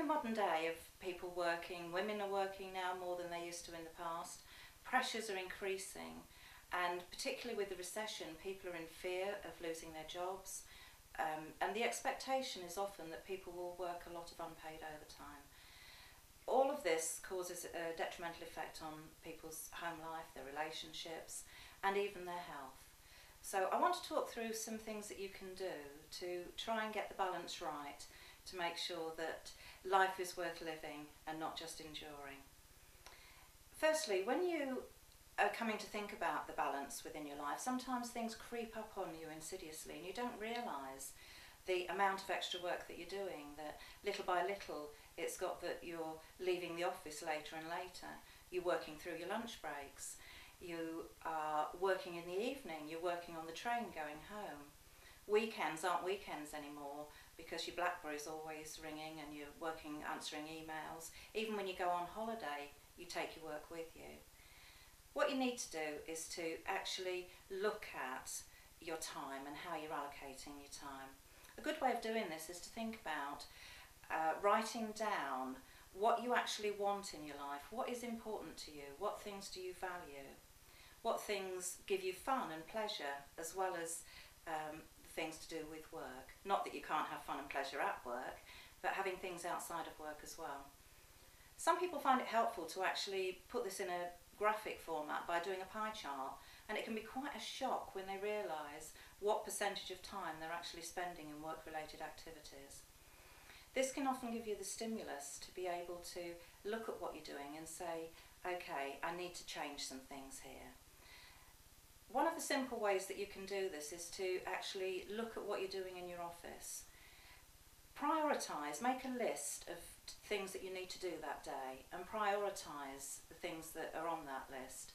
the modern day of people working, women are working now more than they used to in the past. Pressures are increasing, and particularly with the recession, people are in fear of losing their jobs, and the expectation is often that people will work a lot of unpaid overtime. All of this causes a detrimental effect on people's home life, their relationships, and even their health. So I want to talk through some things that you can do to try and get the balance right, to make sure that life is worth living and not just enduring. Firstly, when you are coming to think about the balance within your life, sometimes things creep up on you insidiously and you don't realise the amount of extra work that you're doing, that little by little it's got that you're leaving the office later and later, you're working through your lunch breaks, you are working in the evening, you're working on the train going home. Weekends aren't weekends anymore because your BlackBerry's always ringing and you're working answering emails. Even when you go on holiday, you take your work with you. What you need to do is to actually look at your time and how you're allocating your time. A good way of doing this is to think about writing down what you actually want in your life, what is important to you, what things do you value, what things give you fun and pleasure, as well as things to do with work. Not that you can't have fun and pleasure at work, but having things outside of work as well. Some people find it helpful to actually put this in a graphic format by doing a pie chart, and it can be quite a shock when they realise what percentage of time they're actually spending in work-related activities. This can often give you the stimulus to be able to look at what you're doing and say, okay, I need to change some things here. One of the simple ways that you can do this is to actually look at what you're doing in your office. Prioritise, make a list of things that you need to do that day and prioritise the things that are on that list.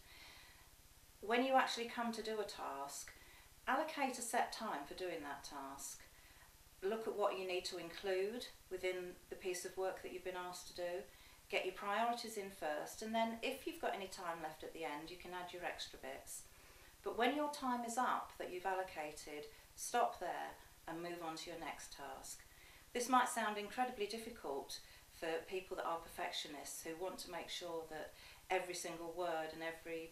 When you actually come to do a task, allocate a set time for doing that task. Look at what you need to include within the piece of work that you've been asked to do. Get your priorities in first, and then if you've got any time left at the end, you can add your extra bits. But when your time is up that you've allocated, stop there and move on to your next task. This might sound incredibly difficult for people that are perfectionists who want to make sure that every single word and every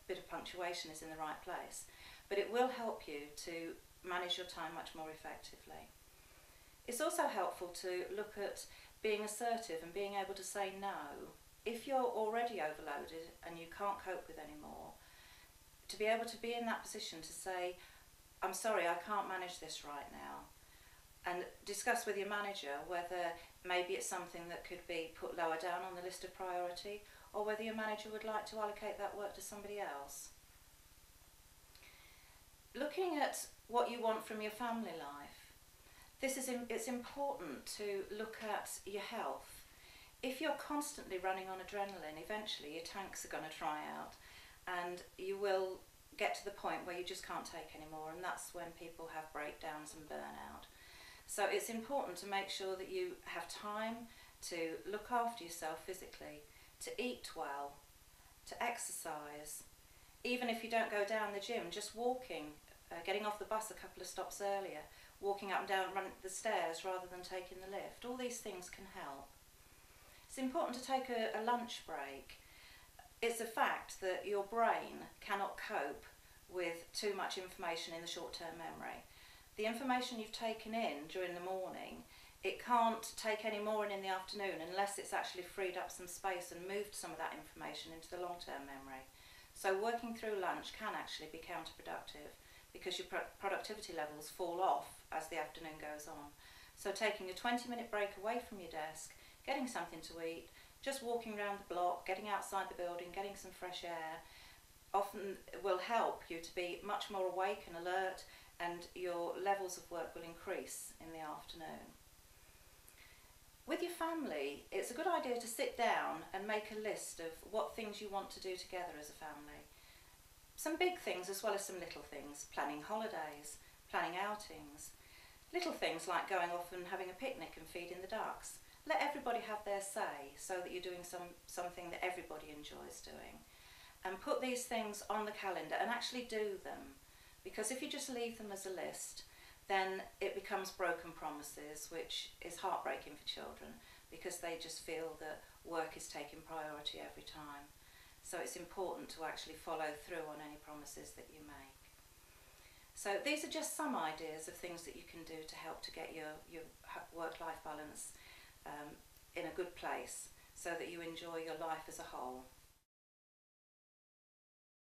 bit of punctuation is in the right place, but it will help you to manage your time much more effectively. It's also helpful to look at being assertive and being able to say no. If you're already overloaded and you can't cope with any more, to be able to be in that position to say, I'm sorry, I can't manage this right now, and discuss with your manager whether maybe it's something that could be put lower down on the list of priority, or whether your manager would like to allocate that work to somebody else. Looking at what you want from your family life, it's important to look at your health. If you're constantly running on adrenaline, eventually your tanks are going to dry out and you will get to the point where you just can't take anymore, and that's when people have breakdowns and burnout. So it's important to make sure that you have time to look after yourself physically, to eat well, to exercise. Even if you don't go down the gym, just walking, getting off the bus a couple of stops earlier, walking up and down the stairs rather than taking the lift. All these things can help. It's important to take a lunch break. It's a fact that your brain cannot cope with too much information in the short-term memory. The information you've taken in during the morning, it can't take any more in the afternoon unless it's actually freed up some space and moved some of that information into the long-term memory. So working through lunch can actually be counterproductive because your productivity levels fall off as the afternoon goes on. So taking a 20-minute break away from your desk, getting something to eat, just walking around the block, getting outside the building, getting some fresh air, often will help you to be much more awake and alert, and your levels of work will increase in the afternoon. With your family, it's a good idea to sit down and make a list of what things you want to do together as a family. Some big things as well as some little things, planning holidays, planning outings. Little things like going off and having a picnic and feeding the ducks. Let everybody have their say so that you're doing something that everybody enjoys doing. And put these things on the calendar and actually do them. Because if you just leave them as a list, then it becomes broken promises, which is heartbreaking for children, because they just feel that work is taking priority every time. So it's important to actually follow through on any promises that you make. So these are just some ideas of things that you can do to help to get your work-life balance in a good place, so that you enjoy your life as a whole.